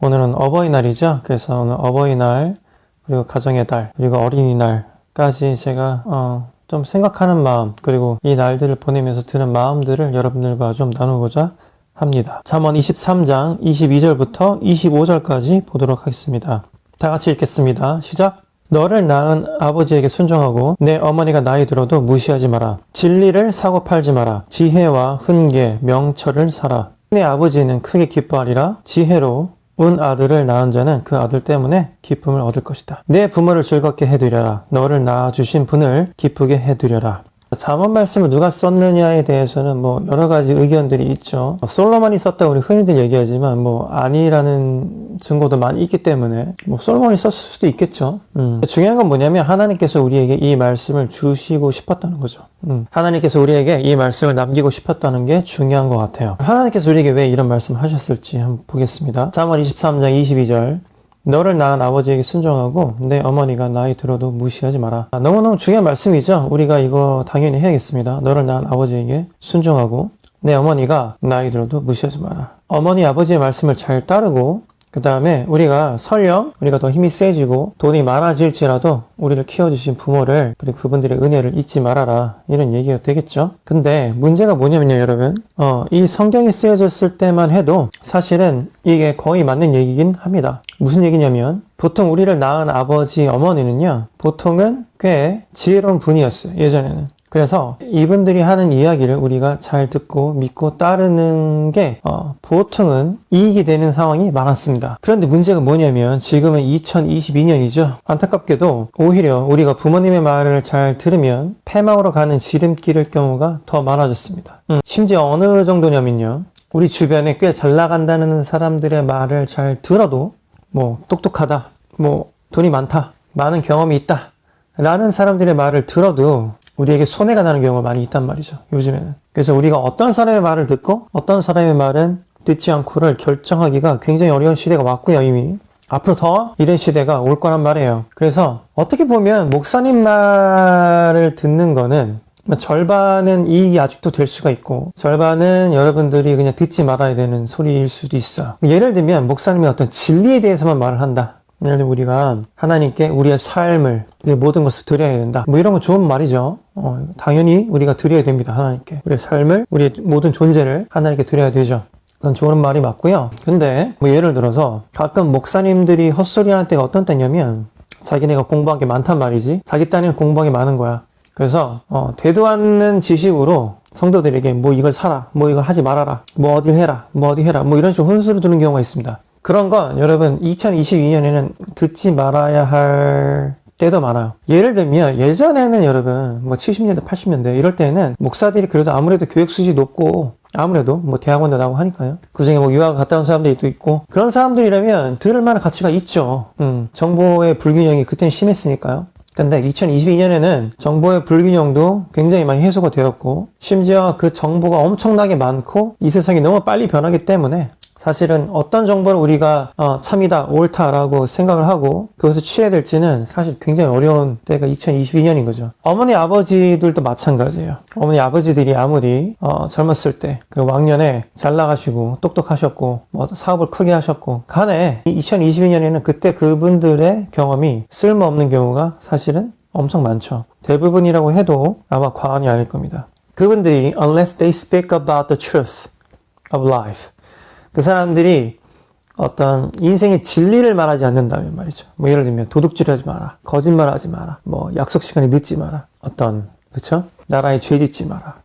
오늘은 어버이날이죠. 그래서 오늘 어버이날, 그리고 가정의 달, 그리고 어린이날까지 제가 좀 생각하는 마음, 그리고 이 날들을 보내면서 드는 마음들을 여러분들과 좀 나누고자 합니다. 잠언 23장 22절부터 25절까지 보도록 하겠습니다. 다 같이 읽겠습니다. 시작! 너를 낳은 아버지에게 순종하고 내 어머니가 나이 들어도 무시하지 마라. 진리를 사고 팔지 마라. 지혜와 훈계, 명철을 사라. 내 아버지는 크게 기뻐하리라. 지혜로 운 아들을 낳은 자는 그 아들 때문에 기쁨을 얻을 것이다. 내 부모를 즐겁게 해드려라. 너를 낳아주신 분을 기쁘게 해드려라. 잠언 말씀을 누가 썼느냐에 대해서는 여러 가지 의견들이 있죠. 솔로몬이 썼다고 우리 흔히들 얘기하지만 아니라는 증거도 많이 있기 때문에 솔로몬이 썼을 수도 있겠죠. 중요한 건 뭐냐면 하나님께서 우리에게 이 말씀을 주시고 싶었다는 거죠. 하나님께서 우리에게 이 말씀을 남기고 싶었다는 게 중요한 것 같아요. 하나님께서 우리에게 왜 이런 말씀을 하셨을지 한번 보겠습니다. 잠언 23장 22절 너를 낳은 아버지에게 순종하고 내 어머니가 나이 들어도 무시하지 마라. 너무너무 중요한 말씀이죠. 우리가 이거 당연히 해야겠습니다. 너를 낳은 아버지에게 순종하고 내 어머니가 나이 들어도 무시하지 마라. 어머니 아버지의 말씀을 잘 따르고 그 다음에 우리가 설령 우리가 더 힘이 세지고 돈이 많아질지라도 우리를 키워주신 부모를 그리고 그분들의 은혜를 잊지 말아라 이런 얘기가 되겠죠. 근데 문제가 뭐냐면요 여러분 이 성경이 쓰여졌을 때만 해도 사실은 이게 거의 맞는 얘기긴 합니다. 무슨 얘기냐면 보통 우리를 낳은 아버지 어머니는요 보통은 꽤 지혜로운 분이었어요 예전에는. 그래서 이분들이 하는 이야기를 우리가 잘 듣고 믿고 따르는 게 보통은 이익이 되는 상황이 많았습니다. 그런데 문제가 뭐냐면 지금은 2022년이죠. 안타깝게도 오히려 우리가 부모님의 말을 잘 들으면 패망으로 가는 지름길일 경우가 더 많아졌습니다. 심지어 어느 정도냐면요. 우리 주변에 꽤 잘 나간다는 사람들의 말을 잘 들어도 똑똑하다, 돈이 많다, 많은 경험이 있다 라는 사람들의 말을 들어도 우리에게 손해가 나는 경우가 많이 있단 말이죠. 요즘에는. 그래서 우리가 어떤 사람의 말을 듣고 어떤 사람의 말은 듣지 않고를 결정하기가 굉장히 어려운 시대가 왔고요. 이미. 앞으로 더 이런 시대가 올 거란 말이에요. 그래서 어떻게 보면 목사님 말을 듣는 거는 절반은 이익이 아직도 될 수가 있고 절반은 여러분들이 그냥 듣지 말아야 되는 소리일 수도 있어요. 예를 들면 목사님이 어떤 진리에 대해서만 말을 한다. 예를 들면 우리가 하나님께 우리의 삶을 우리의 모든 것을 드려야 된다 이런 건 좋은 말이죠. 당연히 우리가 드려야 됩니다. 하나님께 우리의 삶을 우리의 모든 존재를 하나님께 드려야 되죠. 그건 좋은 말이 맞고요. 근데 예를 들어서 가끔 목사님들이 헛소리하는 때가 어떤 때냐면 자기네가 공부한 게 많단 말이지 자기 딴에는 공부한 게 많은 거야. 그래서 되도 않는 지식으로 성도들에게 이걸 사라 이걸 하지 말아라 어디 해라 어디 해라 이런 식으로 훈수를 두는 경우가 있습니다. 그런 건 여러분 2022년에는 듣지 말아야 할 때도 많아요. 예를 들면 예전에는 여러분 70년대 80년대 이럴 때는 목사들이 그래도 아무래도 교육 수준이 높고 아무래도 대학원도 나오고 하니까요. 그중에 유학 갔다 온 사람들이 있고 그런 사람들이라면 들을 만한 가치가 있죠. 정보의 불균형이 그때는 심했으니까요. 근데 2022년에는 정보의 불균형도 굉장히 많이 해소가 되었고 심지어 그 정보가 엄청나게 많고 이 세상이 너무 빨리 변하기 때문에 사실은 어떤 정보를 우리가 참이다, 옳다라고 생각을 하고 그것을 취해야 될지는 사실 굉장히 어려운 때가 2022년인 거죠. 어머니, 아버지들도 마찬가지예요. 어머니, 아버지들이 아무리 젊었을 때 그 왕년에 잘 나가시고 똑똑하셨고 사업을 크게 하셨고 간에 2022년에는 그때 그분들의 경험이 쓸모없는 경우가 사실은 엄청 많죠. 대부분이라고 해도 아마 과언이 아닐 겁니다. 그분들이 unless they speak about the truth of life 그 사람들이 어떤 인생의 진리를 말하지 않는다면 말이죠. 예를 들면 도둑질하지 마라. 거짓말하지 마라. 약속 시간에 늦지 마라. 그렇죠? 나라에 죄 짓지 마라.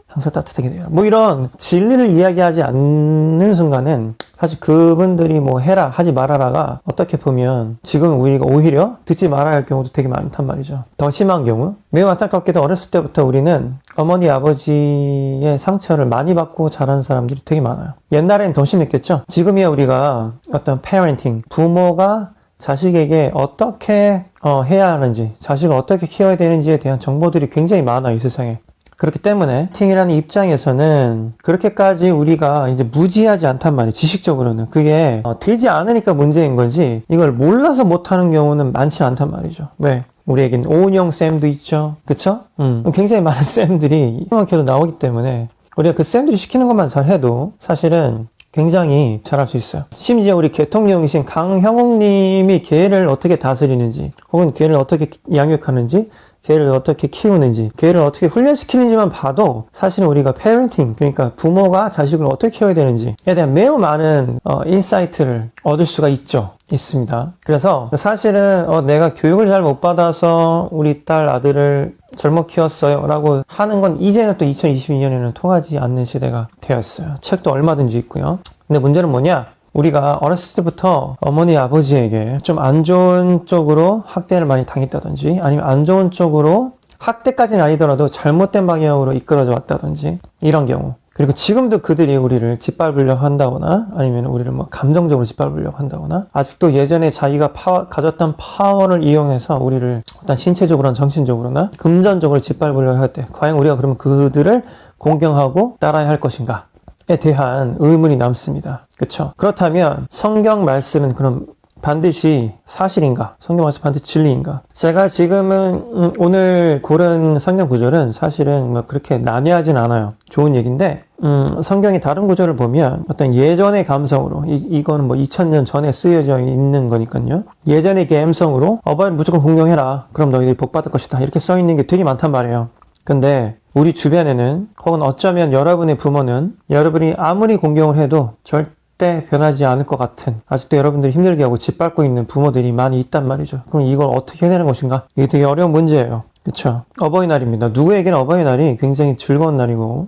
항상 따뜻하게 되라. 이런 진리를 이야기하지 않는 순간은 사실 그분들이 해라 하지 말아라가 어떻게 보면 지금 우리가 오히려 듣지 말아야 할 경우도 되게 많단 말이죠. 더 심한 경우 매우 안타깝게도 어렸을 때부터 우리는 어머니 아버지의 상처를 많이 받고 자란 사람들이 되게 많아요. 옛날엔 더 심했겠죠. 지금이야 우리가 어떤 parenting 부모가 자식에게 어떻게 해야 하는지 자식을 어떻게 키워야 되는지에 대한 정보들이 굉장히 많아요. 이 세상에. 그렇기 때문에 팅이라는 입장에서는 그렇게까지 우리가 이제 무지하지 않단 말이에요. 지식적으로는. 그게 되지 않으니까 문제인 거지 이걸 몰라서 못하는 경우는 많지 않단 말이죠. 왜? 우리에겐 오은영 쌤도 있죠. 그쵸? 굉장히 많은 쌤들이 이만켜도 나오기 때문에 우리가 그 쌤들이 시키는 것만 잘 해도 사실은 굉장히 잘할 수 있어요. 심지어 우리 개통령이신 강형욱님이 개를 어떻게 다스리는지, 혹은 개를 어떻게 양육하는지, 개를 어떻게 키우는지, 개를 어떻게 훈련시키는지만 봐도 사실은 우리가 패런팅, 그러니까 부모가 자식을 어떻게 키워야 되는지에 대한 매우 많은 인사이트를 얻을 수가 있습니다. 그래서 사실은 내가 교육을 잘 못 받아서 우리 딸 아들을 잘못 키웠어요 라고 하는 건 이제는 또 2022년에는 통하지 않는 시대가 되었어요. 책도 얼마든지 있고요. 근데 문제는 뭐냐? 우리가 어렸을 때부터 어머니 아버지에게 좀 안 좋은 쪽으로 학대를 많이 당했다든지, 아니면 안 좋은 쪽으로, 학대까지는 아니더라도 잘못된 방향으로 이끌어져 왔다든지, 이런 경우. 그리고 지금도 그들이 우리를 짓밟으려고 한다거나, 아니면 우리를 뭐 감정적으로 짓밟으려고 한다거나, 아직도 예전에 자기가 가졌던 파워를 이용해서 우리를 어떤 신체적으로나 정신적으로나 금전적으로 짓밟으려고 할 때, 과연 우리가 그러면 그들을 공경하고 따라야 할 것인가? 에 대한 의문이 남습니다. 그렇죠? 그렇다면 성경 말씀은 그럼 반드시 사실인가? 성경 말씀 반드시 진리인가? 제가 지금은 오늘 고른 성경 구절은 사실은 뭐 그렇게 난해하진 않아요. 좋은 얘기인데 성경의 다른 구절을 보면 어떤 예전의 감성으로, 이거는 뭐 2000년 전에 쓰여져 있는 거니까요. 예전의 감성으로 어버이를 무조건 공경해라. 그럼 너희들이 복 받을 것이다. 이렇게 써 있는 게 되게 많단 말이에요. 근데 우리 주변에는, 혹은 어쩌면 여러분의 부모는 여러분이 아무리 공경을 해도 절대 변하지 않을 것 같은, 아직도 여러분들이 힘들게 하고 짓밟고 있는 부모들이 많이 있단 말이죠. 그럼 이걸 어떻게 해내는 것인가? 이게 되게 어려운 문제예요. 그렇죠? 어버이날입니다. 누구에게는 어버이날이 굉장히 즐거운 날이고,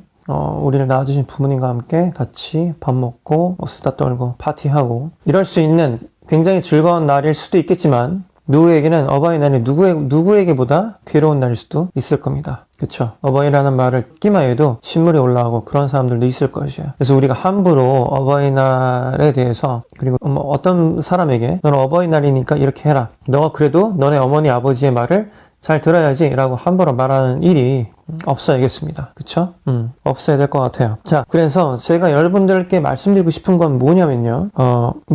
우리를 낳아주신 부모님과 함께 같이 밥 먹고 수다 떨고 파티하고 이럴 수 있는 굉장히 즐거운 날일 수도 있겠지만, 누구에게는 어버이날이 누구에게보다 괴로운 날일 수도 있을 겁니다. 그쵸? 어버이라는 말을 듣기만 해도 신물이 올라오고 그런 사람들도 있을 것이에요. 그래서 우리가 함부로 어버이날에 대해서, 그리고 어떤 사람에게 너는 어버이날이니까 이렇게 해라, 너 그래도 너네 어머니 아버지의 말을 잘 들어야지 라고 함부로 말하는 일이 없어야겠습니다. 그쵸? 없어야 될 것 같아요. 자, 그래서 제가 여러분들께 말씀드리고 싶은 건 뭐냐면요,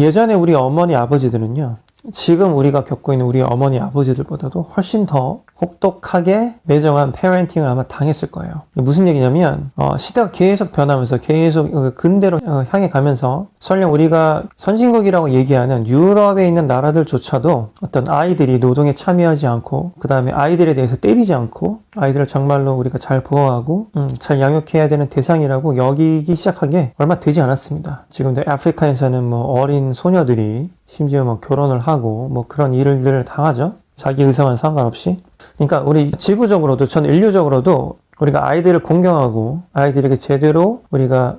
예전에 우리 어머니 아버지들은요, 지금 우리가 겪고 있는 우리 어머니 아버지들보다도 훨씬 더 혹독하게 매정한 패ren팅을 아마 당했을 거예요. 무슨 얘기냐면 시대가 계속 변하면서 계속 근대로 향해 가면서, 설령 우리가 선진국이라고 얘기하는 유럽에 있는 나라들조차도 어떤 아이들이 노동에 참여하지 않고, 그 다음에 아이들에 대해서 때리지 않고, 아이들을 정말로 우리가 잘 보호하고 잘 양육해야 되는 대상이라고 여기기 시작한 게 얼마 되지 않았습니다. 지금도 아프리카에서는 뭐 어린 소녀들이 심지어 뭐 결혼을 하고 뭐 그런 일들을 당하죠. 자기 의사와는 상관없이. 그러니까 우리 지구적으로도, 전 인류적으로도 우리가 아이들을 공경하고 아이들에게 제대로 우리가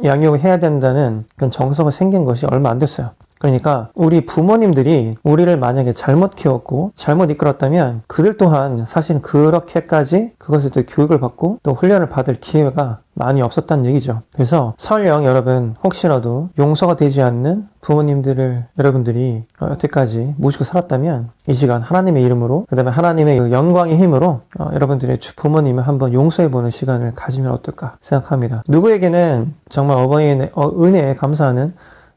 양육을 해야 된다는 그런 정서가 생긴 것이 얼마 안 됐어요. 그러니까 우리 부모님들이 우리를 만약에 잘못 키웠고 잘못 이끌었다면 그들 또한 사실 그렇게까지 그것에 대해 교육을 받고 또 훈련을 받을 기회가 많이 없었다는 얘기죠. 그래서 설령 여러분 혹시라도 용서가 되지 않는 부모님들을 여러분들이 여태까지 모시고 살았다면 이 시간 하나님의 이름으로, 그 다음에 하나님의 영광의 힘으로 여러분들의 부모님을 한번 용서해보는 시간을 가지면 어떨까 생각합니다. 누구에게는 정말 어버이의 은혜에 감사하는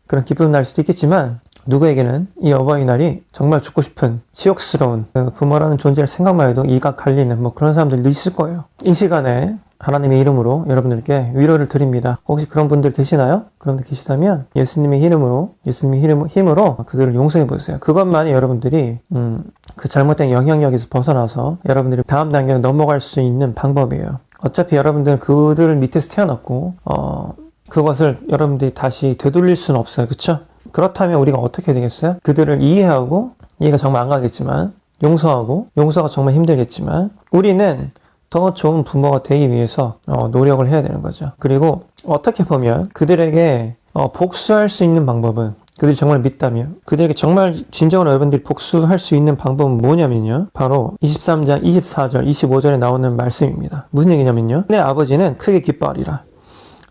그런 기쁜 날일 수도 있겠지만, 누구에게는 이 어버이날이 정말 죽고 싶은 치욕스러운 부모라는 존재를 생각만 해도 이가 갈리는 뭐 그런 사람들도 있을 거예요. 이 시간에 하나님의 이름으로 여러분들께 위로를 드립니다. 혹시 그런 분들 계시나요? 그런 분들 계시다면 예수님의 힘으로 그들을 용서해 보세요. 그것만이 여러분들이 그 잘못된 영향력에서 벗어나서 여러분들이 다음 단계로 넘어갈 수 있는 방법이에요. 어차피 여러분들은 그들 밑에서 태어났고 그것을 여러분들이 다시 되돌릴 수는 없어요. 그렇죠? 그렇다면 우리가 어떻게 되겠어요? 그들을 이해하고, 이해가 정말 안 가겠지만 용서하고, 용서가 정말 힘들겠지만 우리는 더 좋은 부모가 되기 위해서 노력을 해야 되는 거죠. 그리고 어떻게 보면 그들에게 복수할 수 있는 방법은, 그들이 정말 믿다면 그들에게 정말 진정으로 여러분들이 복수할 수 있는 방법은 뭐냐면요, 바로 23장 24절 25절에 나오는 말씀입니다. 무슨 얘기냐면요, 내 아버지는 크게 기뻐하리라.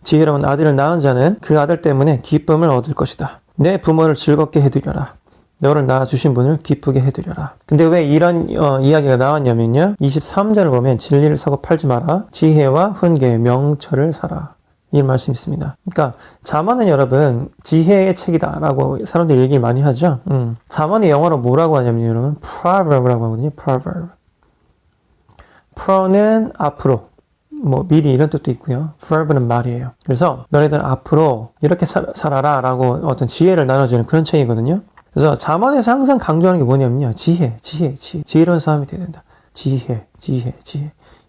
지혜로운 아들을 낳은 자는 그 아들 때문에 기쁨을 얻을 것이다. 내 부모를 즐겁게 해드려라. 너를 낳아주신 분을 기쁘게 해드려라. 근데 왜 이런 이야기가 나왔냐면요, 23절을 보면 진리를 사고 팔지 마라. 지혜와 훈계, 명철을 사라. 이 말씀이 있습니다. 그러니까 잠언은 여러분 지혜의 책이다 라고 사람들이 얘기 많이 하죠. 잠언이 영어로 뭐라고 하냐면 여러분 proverb라고 하거든요. proverb. pro는 앞으로, 뭐 미리 이런 뜻도 있고요. verb는 말이에요. 그래서 너희들 앞으로 이렇게 살아라 라고 어떤 지혜를 나눠주는 그런 책이거든요. 그래서 잠언에서 항상 강조하는 게 뭐냐면요. 지혜로운 사람이 돼야 된다. 지혜.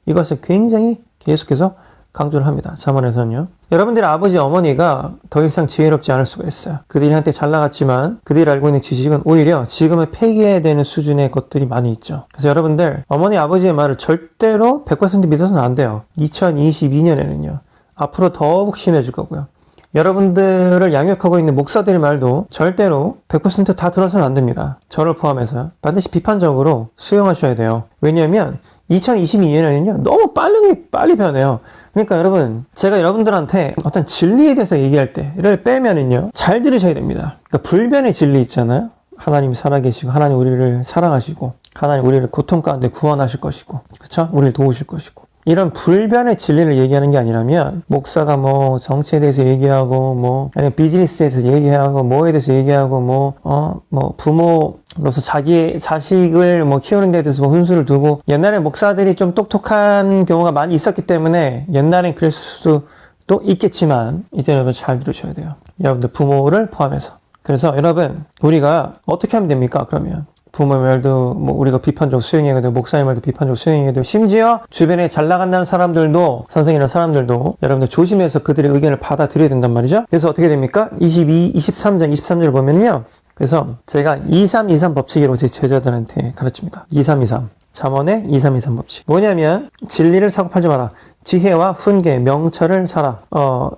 이것을 굉장히 계속해서 강조를 합니다. 잠언에서는요. 여러분들의 아버지, 어머니가 더 이상 지혜롭지 않을 수가 있어요. 그들이 한때 잘 나갔지만 그들이 알고 있는 지식은 오히려 지금은 폐기해야 되는 수준의 것들이 많이 있죠. 그래서 여러분들 어머니, 아버지의 말을 절대로 100% 믿어서는 안 돼요. 2022년에는요. 앞으로 더욱 심해질 거고요. 여러분들을 양육하고 있는 목사들의 말도 절대로 100% 다 들어서는 안 됩니다. 저를 포함해서 반드시 비판적으로 수용하셔야 돼요. 왜냐하면 2022년에는요, 너무 빨리 변해요. 그러니까 여러분, 제가 여러분들한테 어떤 진리에 대해서 얘기할 때를 빼면은요, 잘 들으셔야 됩니다. 그러니까 불변의 진리 있잖아요. 하나님이 살아계시고, 하나님 우리를 사랑하시고, 하나님 우리를 고통 가운데 구원하실 것이고, 그쵸? 우리를 도우실 것이고. 이런 불변의 진리를 얘기하는 게 아니라면 목사가 뭐 정치에 대해서 얘기하고 뭐 아니면 비즈니스에 대해서 얘기하고 뭐에 대해서 얘기하고 뭐 부모로서 자기의 자식을 뭐 키우는 데 대해서 뭐 훈수를 두고 옛날에 목사들이 좀 똑똑한 경우가 많이 있었기 때문에 옛날엔 그랬을 수도 있겠지만 이제 여러분 잘 들으셔야 돼요. 여러분들 부모를 포함해서. 그래서 여러분 우리가 어떻게 하면 됩니까? 그러면 부모의 말도 뭐 우리가 비판적으로 수용해야 되고 목사의 말도 비판적으로 수용해야 되고 심지어 주변에 잘 나간다는 사람들도 선생이나 사람들도 여러분들 조심해서 그들의 의견을 받아들여야 된단 말이죠. 그래서 어떻게 됩니까? 23절 보면요. 그래서 제가 2323 법칙으로 제 제자들한테 가르칩니다. 2323 잠언의 2323 법칙 뭐냐면 진리를 사고팔지 마라. 지혜와 훈계, 명철을 사라.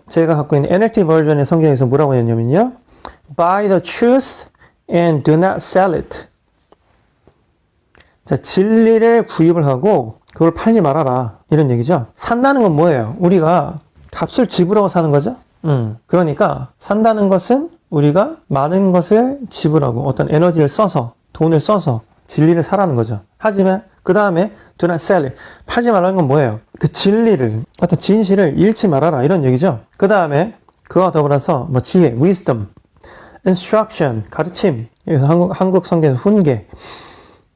제가 갖고 있는 NLT 버전의 성경에서 뭐라고 했냐면요. Buy the truth and do not sell it. 자, 진리를 구입을 하고 그걸 팔지 말아라. 이런 얘기죠. 산다는 건 뭐예요? 우리가 값을 지불하고 사는 거죠. 그러니까 산다는 것은 우리가 많은 것을 지불하고 어떤 에너지를 써서 돈을 써서 진리를 사라는 거죠. 하지만 그 다음에 do not sell it. 팔지 말라는 건 뭐예요? 그 진리를 어떤 진실을 잃지 말아라. 이런 얘기죠. 그 다음에 그와 더불어서 뭐 지혜, wisdom, instruction, 가르침. 여기서 한국 성경에서 훈계.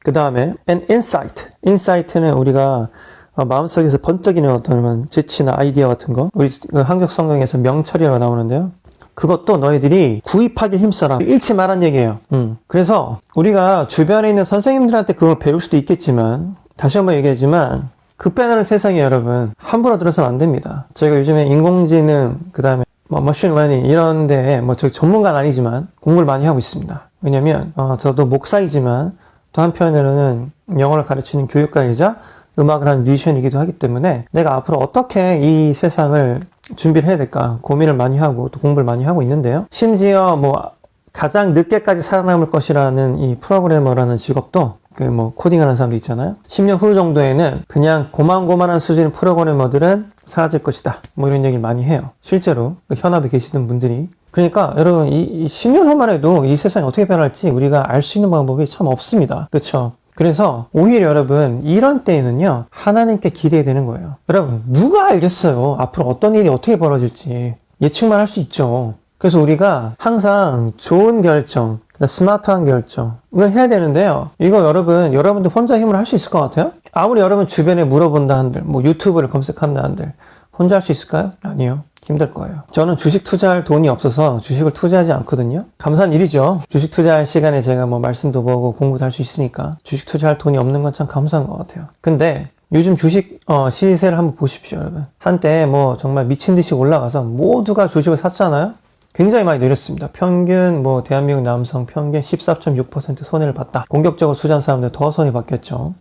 그 다음에 and insight. insight는 우리가 마음속에서 번쩍이는 어떤 재치나 아이디어 같은 거. 우리 한국 성경에서 명철이라고 나오는데요. 그것도 너희들이 구입하기 힘써라. 잃지 말란 얘기예요. 그래서 우리가 주변에 있는 선생님들한테 그걸 배울 수도 있겠지만 다시 한번 얘기하지만 급변하는 세상에 여러분 함부로 들어서는 안 됩니다. 저희가 요즘에 인공지능 그 다음에 뭐 머신 러닝 이런 데에 뭐 저 전문가는 아니지만 공부를 많이 하고 있습니다. 왜냐면 저도 목사이지만 또 한편으로는 영어를 가르치는 교육가이자 음악을 하는 뮤지션이기도 하기 때문에 내가 앞으로 어떻게 이 세상을 준비를 해야 될까 고민을 많이 하고 또 공부를 많이 하고 있는데요. 심지어 뭐 가장 늦게까지 살아남을 것이라는 이 프로그래머라는 직업도 그 뭐 코딩하는 사람도 있잖아요. 10년 후 정도에는 그냥 고만고만한 수준의 프로그래머들은 사라질 것이다. 뭐 이런 얘기 많이 해요. 실제로 현업에 계시는 분들이. 그러니까 여러분 이 10년 후만 해도 이 세상이 어떻게 변할지 우리가 알 수 있는 방법이 참 없습니다. 그렇죠? 그래서 오히려 여러분 이런 때에는요 하나님께 기대야 되는 거예요. 여러분 누가 알겠어요? 앞으로 어떤 일이 어떻게 벌어질지 예측만 할 수 있죠. 그래서 우리가 항상 좋은 결정, 스마트한 결정을 해야 되는데요. 이거 여러분들 혼자 힘으로 할 수 있을 것 같아요? 아무리 여러분 주변에 물어본다 한들, 뭐 유튜브를 검색한다 한들 혼자 할 수 있을까요? 아니요. 힘들 거예요. 저는 주식 투자할 돈이 없어서 주식을 투자하지 않거든요. 감사한 일이죠. 주식 투자할 시간에 제가 뭐 말씀도 보고 공부도 할 수 있으니까 주식 투자할 돈이 없는 건 참 감사한 것 같아요. 근데 요즘 주식 시세를 한번 보십시오, 여러분. 한때 뭐 정말 미친 듯이 올라가서 모두가 주식을 샀잖아요. 굉장히 많이 내렸습니다. 평균 뭐 대한민국 남성 평균 14.6% 손해를 봤다. 공격적으로 투자한 사람들 더 손해 봤겠죠.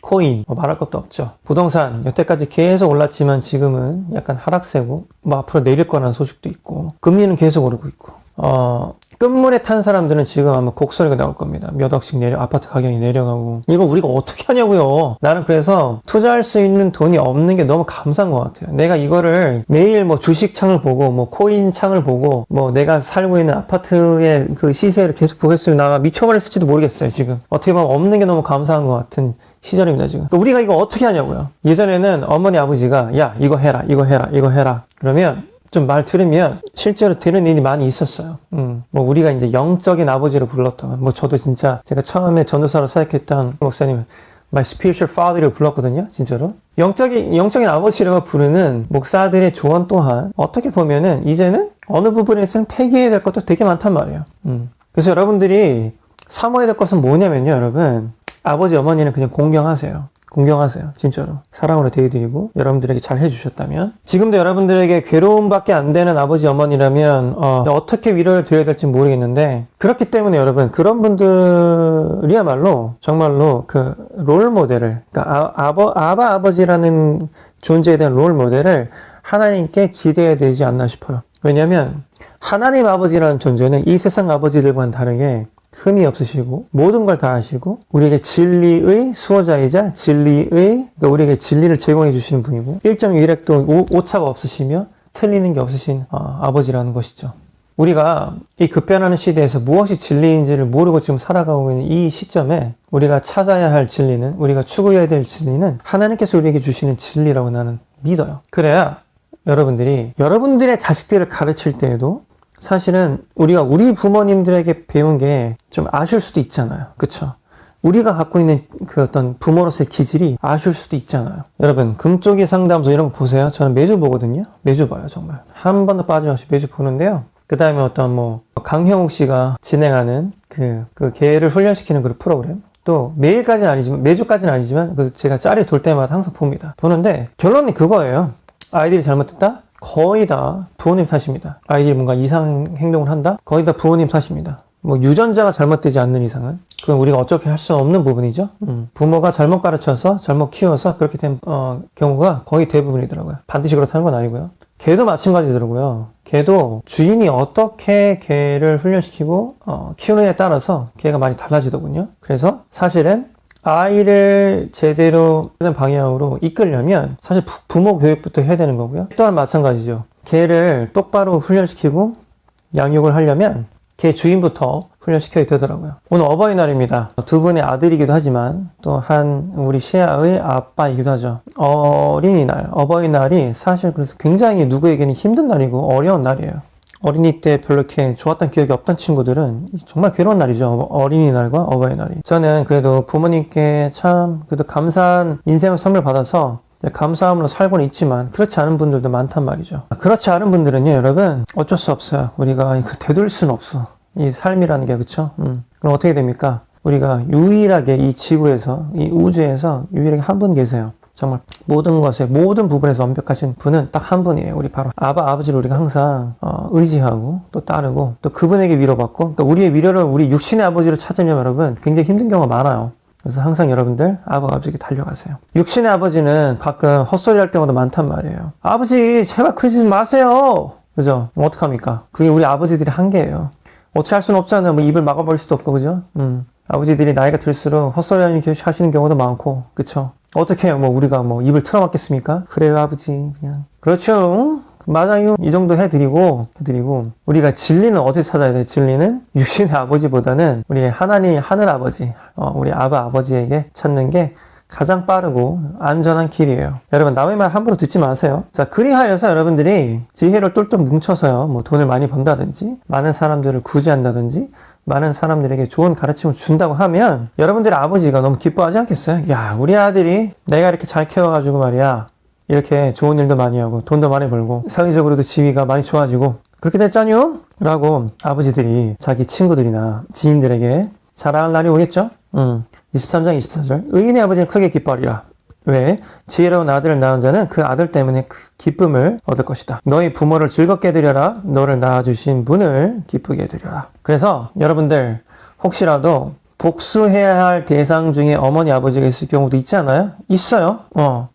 코인 뭐 말할 것도 없죠. 부동산 여태까지 계속 올랐지만 지금은 약간 하락세고 뭐 앞으로 내릴 거라는 소식도 있고 금리는 계속 오르고 있고 끝물에 탄 사람들은 지금 아마 곡소리가 나올 겁니다. 몇 억씩 아파트 가격이 내려가고 이거 우리가 어떻게 하냐고요. 나는 그래서 투자할 수 있는 돈이 없는 게 너무 감사한 것 같아요. 내가 이거를 매일 뭐 주식 창을 보고 뭐 코인 창을 보고 뭐 내가 살고 있는 아파트의 그 시세를 계속 보겠으면 나 미쳐버렸을지도 모르겠어요. 지금 어떻게 보면 없는 게 너무 감사한 것 같은 시절입니다. 지금 그러니까 우리가 이거 어떻게 하냐고요. 예전에는 어머니 아버지가 야 이거 해라 이거 해라 이거 해라 그러면 좀 말 들으면 실제로 들은 일이 많이 있었어요. 뭐 우리가 이제 영적인 아버지를 불렀던 뭐 저도 진짜 제가 처음에 전도사로 사역했던 목사님 my spiritual father이라고 불렀거든요. 진짜로. 영적인 아버지라고 부르는 목사들의 조언 또한 어떻게 보면은 이제는 어느 부분에서는 폐기해야 될 것도 되게 많단 말이에요. 그래서 여러분들이 사모해야 될 것은 뭐냐면요, 여러분. 아버지, 어머니는 그냥 공경하세요. 공경하세요. 진짜로. 사랑으로 대해드리고 여러분들에게 잘 해주셨다면 지금도 여러분들에게 괴로움밖에 안 되는 아버지, 어머니라면 어떻게 위로를 드려야 될지 모르겠는데 그렇기 때문에 여러분 그런 분들이야말로 정말로 그 롤모델을 그러니까 아버지라는 존재에 대한 롤모델을 하나님께 기대해야 되지 않나 싶어요. 왜냐하면 하나님 아버지라는 존재는 이 세상 아버지들과는 다르게 흠이 없으시고 모든 걸 다 아시고 우리에게 진리의 수호자이자 그러니까 우리에게 진리를 제공해 주시는 분이고 1.1핵도 오차가 없으시며 틀리는 게 없으신 아버지라는 것이죠. 우리가 이 급변하는 시대에서 무엇이 진리인지를 모르고 지금 살아가고 있는 이 시점에 우리가 찾아야 할 진리는 우리가 추구해야 될 진리는 하나님께서 우리에게 주시는 진리라고 나는 믿어요. 그래야 여러분들의 자식들을 가르칠 때에도 사실은 우리가 우리 부모님들에게 배운 게 좀 아쉬울 수도 있잖아요. 그쵸? 우리가 갖고 있는 그 어떤 부모로서의 기질이 아쉬울 수도 있잖아요. 여러분, 금쪽이 상담소 이런 거 보세요. 저는 매주 보거든요. 매주 봐요, 정말. 한 번도 빠짐없이 매주 보는데요. 그 다음에 어떤 강형욱 씨가 진행하는 그 개를 훈련시키는 그 프로그램. 또 매일까지는 아니지만, 매주까지는 아니지만, 그래서 제가 짤이 돌 때마다 항상 봅니다. 보는데, 결론이 그거예요. 아이들이 잘못했다? 거의 다 부모님 탓입니다. 아이들이 뭔가 이상 행동을 한다? 거의 다 부모님 탓입니다. 유전자가 잘못되지 않는 이상은 그건 우리가 어떻게 할 수 없는 부분이죠. 부모가 잘못 가르쳐서 잘못 키워서 그렇게 된 경우가 거의 대부분이더라고요. 반드시 그렇다는 건 아니고요. 개도 마찬가지더라고요. 개도 주인이 어떻게 개를 훈련시키고 키우느냐에 따라서 개가 많이 달라지더군요. 그래서 사실은 아이를 제대로 하는 방향으로 이끌려면 사실 부모 교육부터 해야 되는 거고요. 또한 마찬가지죠. 개를 똑바로 훈련시키고 양육을 하려면 개 주인부터 훈련시켜야 되더라고요. 오늘 어버이날입니다. 두 분의 아들이기도 하지만 또 우리 시아의 아빠이기도 하죠. 어린이날, 어버이날이 사실 그래서 굉장히 누구에게는 힘든 날이고 어려운 날이에요. 어린이 때 별로 이렇게 좋았던 기억이 없던 친구들은 정말 괴로운 날이죠. 어린이날과 어버이날이. 저는 그래도 부모님께 참 그래도 감사한 인생을 선물 받아서 감사함으로 살고는 있지만 그렇지 않은 분들도 많단 말이죠. 그렇지 않은 분들은요, 여러분 어쩔 수 없어요. 우리가 되돌릴 수는 없어. 이 삶이라는 게, 그쵸? 그럼 어떻게 됩니까? 우리가 유일하게 이 지구에서, 이 우주에서 유일하게 한 분 계세요. 정말 모든 것에, 모든 부분에서 완벽하신 분은 딱 한 분이에요. 우리 바로 아버지를 우리가 항상 의지하고 또 따르고 또 그분에게 위로받고 또 우리의 위로를 우리 육신의 아버지를 찾으면 여러분 굉장히 힘든 경우가 많아요. 그래서 항상 여러분들 아버지에게 달려가세요. 육신의 아버지는 가끔 헛소리 할 경우도 많단 말이에요. 아버지 제발 그러지 마세요. 그죠? 어떡합니까? 그게 우리 아버지들의 한계예요. 어떻게 할 수는 없잖아요. 입을 막아버릴 수도 없고, 그죠? 아버지들이 나이가 들수록 헛소리 하시는 경우도 많고, 그쵸? 어떻게 해요? 우리가 입을 틀어막겠습니까? 그래요, 아버지. 그냥. 그렇죠. 맞아요. 이 정도 해드리고, 우리가 진리는 어디서 찾아야 돼요? 진리는 육신의 아버지보다는 우리 하나님, 하늘 아버지, 우리 아버지에게 찾는 게 가장 빠르고 안전한 길이에요. 여러분, 남의 말 함부로 듣지 마세요. 자, 그리하여서 여러분들이 지혜를 똘똘 뭉쳐서요, 돈을 많이 번다든지, 많은 사람들을 구제한다든지, 많은 사람들에게 좋은 가르침을 준다고 하면 여러분들의 아버지가 너무 기뻐하지 않겠어요? 야, 우리 아들이 내가 이렇게 잘 키워가지고 말이야, 이렇게 좋은 일도 많이 하고 돈도 많이 벌고 사회적으로도 지위가 많이 좋아지고 그렇게 됐잖요? 라고 아버지들이 자기 친구들이나 지인들에게 자랑할 날이 오겠죠? 23장 24절. 의인의 아버지는 크게 기뻐하리라. 왜? 지혜로운 아들을 낳은 자는 그 아들 때문에 그 기쁨을 얻을 것이다. 너희 부모를 즐겁게 해드려라. 너를 낳아주신 분을 기쁘게 해드려라. 그래서 여러분들 혹시라도 복수해야 할 대상 중에 어머니 아버지가 있을 경우도 있지 않아요? 있어요.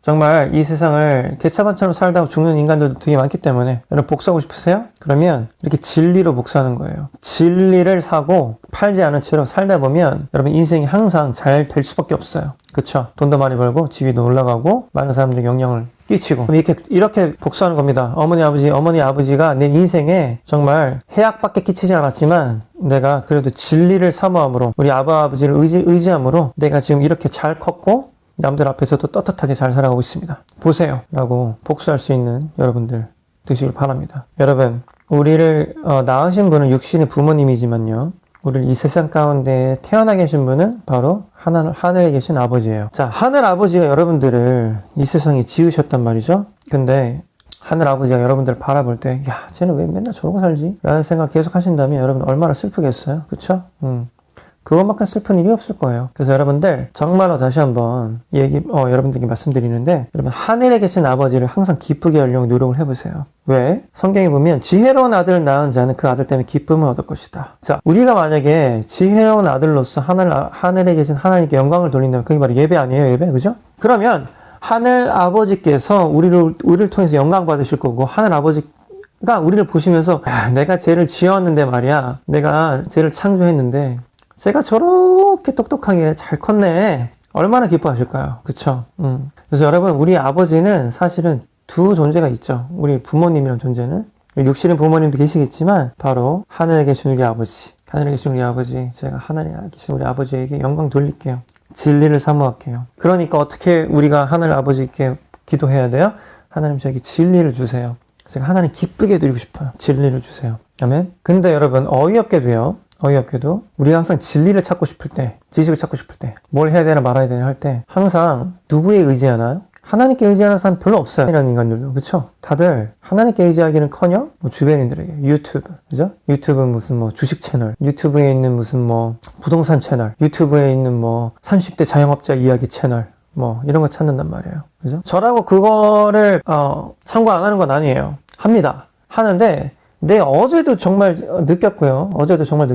정말 이 세상을 개차반처럼 살다가 죽는 인간들도 되게 많기 때문에 여러분 복수하고 싶으세요? 그러면 이렇게 진리로 복수하는 거예요. 진리를 사고 팔지 않은 채로 살다 보면 여러분 인생이 항상 잘 될 수밖에 없어요. 그쵸? 돈도 많이 벌고 지위도 올라가고 많은 사람들에게 영향을 끼치고 이렇게 복수하는 겁니다. 어머니 아버지가 내 인생에 정말 해악밖에 끼치지 않았지만 내가 그래도 진리를 사모함으로 우리 아버지를 의지함으로 내가 지금 이렇게 잘 컸고 남들 앞에서도 떳떳하게 잘 살아가고 있습니다. 보세요. 라고 복수할 수 있는 여러분들 되시길 바랍니다. 여러분, 우리를 낳으신 분은 육신의 부모님이지만요, 우리를 이 세상 가운데 태어나 계신 분은 바로 하늘에 계신 아버지예요. 자, 하늘 아버지가 여러분들을 이 세상에 지으셨단 말이죠. 근데 하늘 아버지가 여러분들을 바라볼 때, 야, 쟤는 왜 맨날 저러고 살지? 라는 생각 계속 하신다면 여러분 얼마나 슬프겠어요? 그쵸? 그것만큼 슬픈 일이 없을 거예요. 그래서 여러분들 정말로 다시 한번 여러분들께 말씀드리는데, 여러분 하늘에 계신 아버지를 항상 기쁘게 하려고 노력을 해보세요. 왜? 성경에 보면 지혜로운 아들을 낳은 자는 그 아들 때문에 기쁨을 얻을 것이다. 자, 우리가 만약에 지혜로운 아들로서 하늘에 계신 하나님께 영광을 돌린다면 그게 바로 예배 아니에요? 예배? 그죠? 그러면 하늘 아버지께서 우리를 통해서 영광 받으실 거고, 하늘 아버지가 우리를 보시면서, 야, 내가 쟤를 지었는데 말이야. 내가 쟤를 창조했는데 쟤가 저렇게 똑똑하게 잘 컸네. 얼마나 기뻐하실까요? 그쵸? 그래서 여러분, 우리 아버지는 사실은 두 존재가 있죠. 우리 부모님이란 존재는. 육신의 부모님도 계시겠지만 바로 하늘에 계신 우리 아버지. 하늘에 계신 우리 아버지. 제가 하늘에 계신 우리 아버지에게 영광 돌릴게요. 진리를 사모할게요. 그러니까 어떻게 우리가 하늘 아버지께 기도해야 돼요? 하나님 저에게 진리를 주세요. 제가 하나님 기쁘게 해드리고 싶어요. 진리를 주세요. 아멘. 근데 여러분, 어이없게도 우리가 항상 진리를 찾고 싶을 때, 지식을 찾고 싶을 때, 뭘 해야 되나 말아야 되나 할 때 항상 누구에 의지하나요? 하나님께 의지하는 사람 별로 없어요. 이런 인간들도. 그쵸? 다들 하나님께 의지하기는커녕 주변인들에게 유튜브, 그죠? 유튜브 무슨 주식 채널, 유튜브에 있는 무슨 부동산 채널, 유튜브에 있는 30대 자영업자 이야기 채널, 이런 거 찾는단 말이에요. 그죠? 저라고 그거를 참고 안 하는 건 아니에요. 합니다. 하는데 어제도 정말 느꼈고요. 오늘도 정말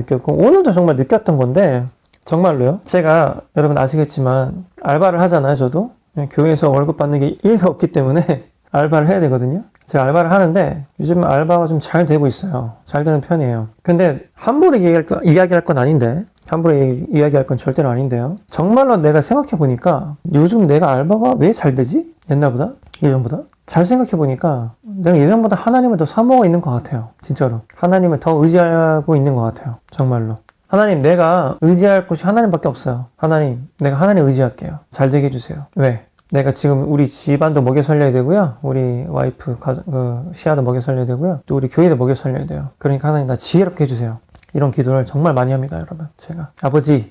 느꼈던 건데, 정말로요. 제가 여러분 아시겠지만 알바를 하잖아요. 저도 교회에서 월급 받는 게 1도 없기 때문에 알바를 해야 되거든요. 제가 알바를 하는데 요즘 알바가 좀 잘 되고 있어요. 잘 되는 편이에요. 근데 함부로 이야기할 건 아닌데, 함부로 이야기할 건 절대로 아닌데요. 정말로 내가 생각해보니까 요즘 내가 알바가 왜 잘 되지? 옛날보다? 예전보다? 잘 생각해보니까 내가 예전보다 하나님을 더 사모하고 있는 것 같아요. 진짜로. 하나님을 더 의지하고 있는 것 같아요. 정말로. 하나님, 내가 의지할 곳이 하나님밖에 없어요. 하나님, 내가 하나님 의지할게요. 잘 되게 해주세요. 왜? 내가 지금 우리 집안도 먹여 살려야 되고요. 우리 와이프, 시아도 먹여 살려야 되고요. 또 우리 교회도 먹여 살려야 돼요. 그러니까 하나님 나 지혜롭게 해주세요. 이런 기도를 정말 많이 합니다, 여러분. 제가. 아버지.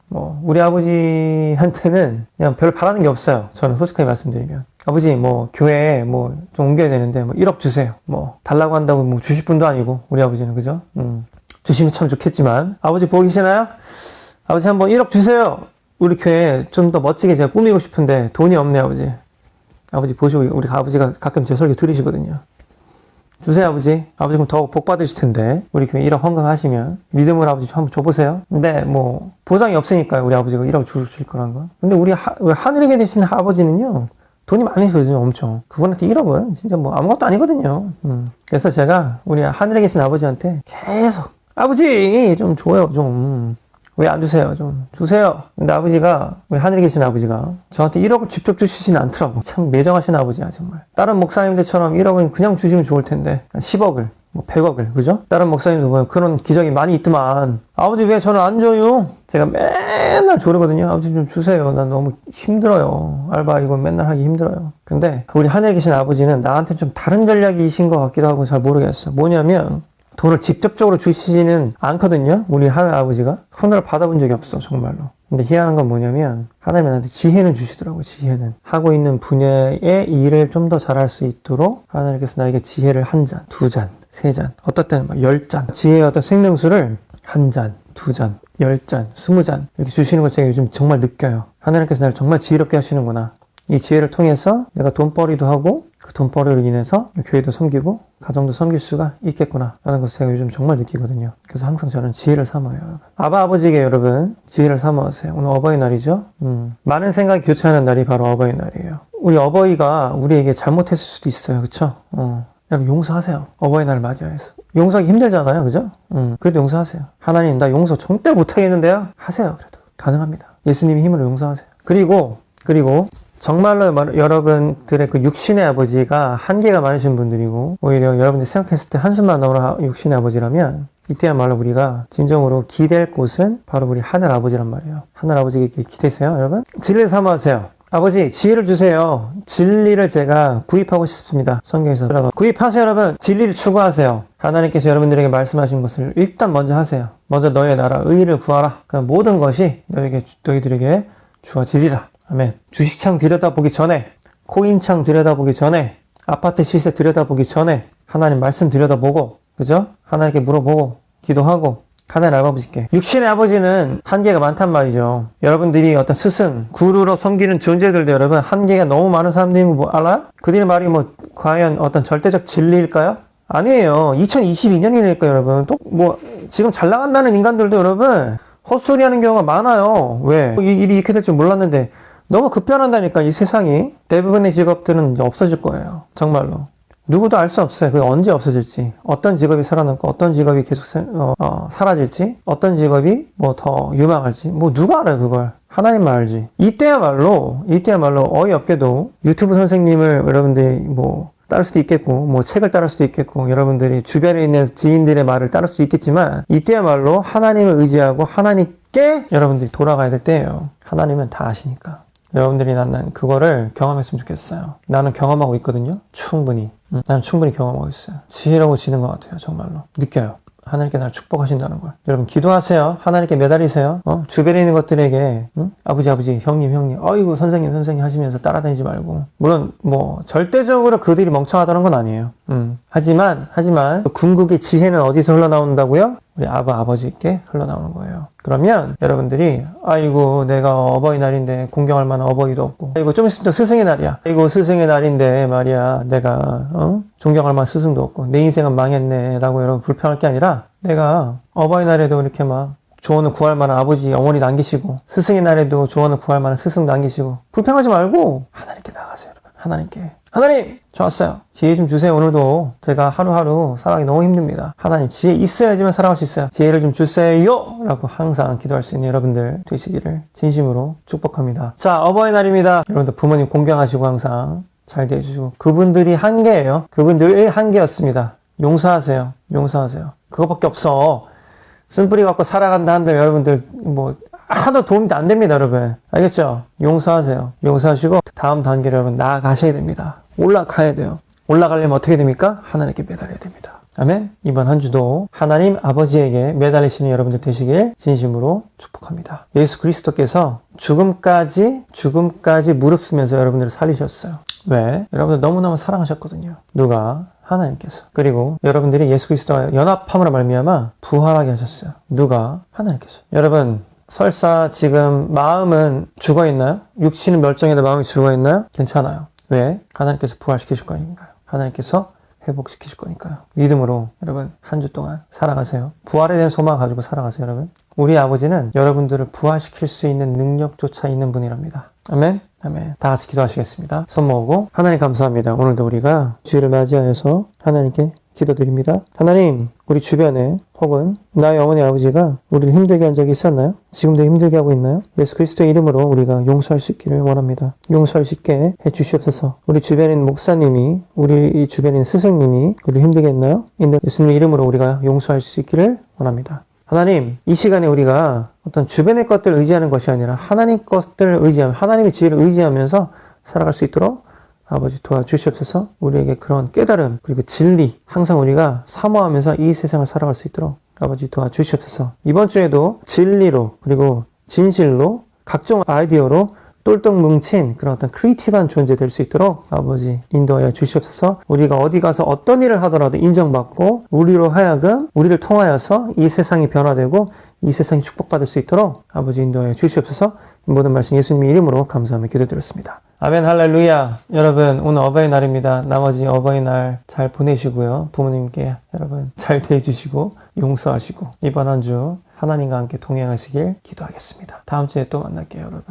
우리 아버지한테는 그냥 별 바라는 게 없어요. 저는 솔직하게 말씀드리면. 아버지, 교회에 좀 옮겨야 되는데, 1억 주세요. 달라고 한다고 주실 분도 아니고, 우리 아버지는, 그죠? 주시면 참 좋겠지만. 아버지 보고 계시나요? 아버지 한번 1억 주세요. 우리 교회 좀 더 멋지게 제가 꾸미고 싶은데, 돈이 없네, 아버지. 아버지 보시고, 우리 아버지가 가끔 제 설교 들으시거든요. 주세요, 아버지. 아버지 그럼 더 복 받으실 텐데. 우리 교회 1억 헌금하시면. 믿음으로 아버지 한번 줘보세요. 근데 보장이 없으니까요. 우리 아버지가 1억 주실 거란 건. 근데 우리 하늘에 계신 아버지는요. 돈이 많으시거든요. 엄청. 그분한테 1억은 진짜 아무것도 아니거든요. 그래서 제가 우리 하늘에 계신 아버지한테 계속 아버지 좀 줘요. 좀. 왜 안 주세요? 좀 주세요. 근데 아버지가, 우리 하늘에 계신 아버지가 저한테 1억을 직접 주시진 않더라고. 참 매정하신 아버지야, 정말. 다른 목사님들처럼 1억은 그냥 주시면 좋을 텐데 10억을, 100억을, 그죠? 다른 목사님도 보면 그런 기적이 많이 있더만. 아버지 왜 저는 안 줘요? 제가 맨날 조르거든요. 아버지 좀 주세요. 난 너무 힘들어요. 알바 이거 맨날 하기 힘들어요. 근데 우리 하늘에 계신 아버지는 나한테 좀 다른 전략이신 것 같기도 하고 잘 모르겠어. 뭐냐면 돈을 직접적으로 주시지는 않거든요. 우리 하늘 아버지가. 손으로 받아본 적이 없어, 정말로. 근데 희한한 건 뭐냐면 하나님이 나한테 지혜는 주시더라고요. 지혜는. 하고 있는 분야의 일을 좀 더 잘할 수 있도록 하나님께서 나에게 지혜를 1잔, 2잔, 3잔, 어떨 때는 10잔, 지혜의 어떤 생명수를 1잔, 2잔, 10잔, 20잔 이렇게 주시는 걸 제가 요즘 정말 느껴요. 하나님께서 나를 정말 지혜롭게 하시는구나. 이 지혜를 통해서 내가 돈벌이도 하고 그 돈벌이로 인해서 교회도 섬기고 가정도 섬길 수가 있겠구나 라는 것을 제가 요즘 정말 느끼거든요. 그래서 항상 저는 지혜를 사모해요. 여러분. 아버지에게 여러분 지혜를 사모하세요. 오늘 어버이날이죠. 많은 생각이 교차하는 날이 바로 어버이날이에요. 우리 어버이가 우리에게 잘못했을 수도 있어요. 그쵸? 여러분 용서하세요. 어버이날을 맞이해서. 용서하기 힘들잖아요. 그죠? 그래도 용서하세요. 하나님 나 용서 절대 못하겠는데요? 하세요. 그래도 가능합니다. 예수님의 힘으로 용서하세요. 그리고 정말로 여러분들의 그 육신의 아버지가 한계가 많으신 분들이고 오히려 여러분들이 생각했을 때 한숨만 나오는 육신의 아버지라면 이때야말로 우리가 진정으로 기댈 곳은 바로 우리 하늘 아버지란 말이에요. 하늘 아버지에게 기대세요, 여러분. 진리를 사모하세요. 아버지 지혜를 주세요. 진리를 제가 구입하고 싶습니다. 성경에서 구입하세요. 여러분 진리를 추구하세요. 하나님께서 여러분들에게 말씀하신 것을 일단 먼저 하세요. 먼저 너의 나라 의를 구하라. 그럼 모든 것이 너희들에게 주어지리라. 아멘. 주식창 들여다보기 전에, 코인창 들여다보기 전에, 아파트 시세 들여다보기 전에 하나님 말씀 들여다보고, 그죠? 하나님께 물어보고 기도하고 하나님 아버지께. 육신의 아버지는 한계가 많단 말이죠. 여러분들이 어떤 스승, 구루로 섬기는 존재들도 여러분 한계가 너무 많은 사람들이 뭐 알아요? 그들의 말이 뭐 과연 어떤 절대적 진리일까요? 아니에요. 2022년이니까 여러분. 또 뭐 지금 잘 나간다는 인간들도 여러분 헛소리 하는 경우가 많아요. 왜? 이 일이 이렇게 될 줄 몰랐는데 너무 급변한다니까 이 세상이. 대부분의 직업들은 이제 없어질 거예요. 정말로. 누구도 알 수 없어요. 그게 언제 없어질지. 어떤 직업이 살아남고 어떤 직업이 계속 사라질지. 어떤 직업이 뭐 더 유망할지. 뭐 누가 알아요 그걸. 하나님만 알지. 이때야말로 어이없게도 유튜브 선생님을 여러분들이 뭐 따를 수도 있겠고, 뭐 책을 따를 수도 있겠고, 여러분들이 주변에 있는 지인들의 말을 따를 수도 있겠지만, 이때야말로 하나님을 의지하고 하나님께 여러분들이 돌아가야 될 때예요. 하나님은 다 아시니까. 여러분들이 나는 그거를 경험했으면 좋겠어요. 나는 경험하고 있거든요. 충분히. 나는 충분히 경험하고 있어요. 지혜로워지는 것 같아요. 정말로. 느껴요. 하나님께 나를 축복하신다는 걸. 여러분 기도하세요. 하나님께 매달리세요. 주변에 있는 것들에게 아버지 형님 어이구 선생님 하시면서 따라다니지 말고. 물론 뭐 절대적으로 그들이 멍청하다는 건 아니에요. 하지만 궁극의 지혜는 어디서 흘러나온다고요? 우리 아버지께 흘러나오는 거예요. 그러면 여러분들이 아이고 내가 어버이날인데 공경할 만한 어버이도 없고, 아이고 좀 있으면 또 스승의 날이야. 아이고 스승의 날인데 말이야 내가 존경할 만한 스승도 없고 내 인생은 망했네 라고 여러분 불평할 게 아니라, 내가 어버이날에도 이렇게 막 조언을 구할 만한 아버지 어머니 남기시고, 스승의 날에도 조언을 구할 만한 스승 남기시고, 불평하지 말고 하나님께 나가세요. 여러분 하나님께. 하나님 저 왔어요. 지혜 좀 주세요. 오늘도 제가 하루하루 살아가기 너무 힘듭니다. 하나님 지혜 있어야지만 살아갈 수 있어요. 지혜를 좀 주세요 라고 항상 기도할 수 있는 여러분들 되시기를 진심으로 축복합니다. 자, 어버이날입니다. 여러분들 부모님 공경하시고 항상 잘 대해주시고, 그분들이 한계예요. 그분들의 한계였습니다. 용서하세요. 그거밖에 없어. 쓴뿌리 갖고 살아간다 한들 여러분들 뭐 하나도 도움이 안 됩니다. 여러분 알겠죠? 용서하시고 다음 단계를 여러분 나아가셔야 됩니다. 올라가야 돼요. 올라가려면 어떻게 됩니까? 하나님께 매달려야 됩니다. 아멘. 이번 한 주도 하나님 아버지에게 매달리시는 여러분들 되시길 진심으로 축복합니다. 예수 그리스도께서 죽음까지 무릎 쓰면서 여러분들을 살리셨어요. 왜? 여러분들 너무너무 사랑하셨거든요. 누가? 하나님께서. 그리고 여러분들이 예수 그리스도와 연합함으로 말미암아 부활하게 하셨어요. 누가? 하나님께서. 여러분 설사 지금 마음은 죽어있나요? 육신은 멸종해도 마음이 죽어있나요? 괜찮아요. 왜? 하나님께서 부활시키실 거니까요. 하나님께서 회복시키실 거니까요. 믿음으로 여러분 한 주 동안 살아가세요. 부활에 대한 소망을 가지고 살아가세요. 여러분 우리 아버지는 여러분들을 부활시킬 수 있는 능력조차 있는 분이랍니다. 아멘. 다 같이 기도하시겠습니다. 손 모으고. 하나님 감사합니다. 오늘도 우리가 주일을 맞이하여서 하나님께 기도드립니다. 하나님, 우리 주변에 혹은 나의 어머니 아버지가 우리를 힘들게 한 적이 있었나요? 지금도 힘들게 하고 있나요? 예수 그리스도의 이름으로 우리가 용서할 수 있기를 원합니다. 용서할 수 있게 해주시옵소서. 우리 주변에 있는 목사님이, 우리 주변에 있는 스승님이 우리를 힘들게 했나요? 예수님의 이름으로 우리가 용서할 수 있기를 원합니다. 하나님, 이 시간에 우리가 어떤 주변의 것들을 의지하는 것이 아니라 하나님 것들을 의지하며, 하나님의 지혜를 의지하면서 살아갈 수 있도록 아버지 도와주시옵소서. 우리에게 그런 깨달음 그리고 진리 항상 우리가 사모하면서 이 세상을 살아갈 수 있도록 아버지 도와주시옵소서. 이번 주에도 진리로 그리고 진실로 각종 아이디어로 똘똘 뭉친 그런 어떤 크리에이티브한 존재 될 수 있도록 아버지 인도하여 주시옵소서. 우리가 어디 가서 어떤 일을 하더라도 인정받고 우리로 하여금 우리를 통하여서 이 세상이 변화되고 이 세상이 축복받을 수 있도록 아버지 인도하여 주시옵소서. 모든 말씀 예수님의 이름으로 감사하며 기도드렸습니다. 아멘 할렐루야. 여러분 오늘 어버이날입니다. 나머지 어버이날 잘 보내시고요. 부모님께 여러분 잘 대해주시고 용서하시고 이번 한 주 하나님과 함께 동행하시길 기도하겠습니다. 다음 주에 또 만날게요 여러분.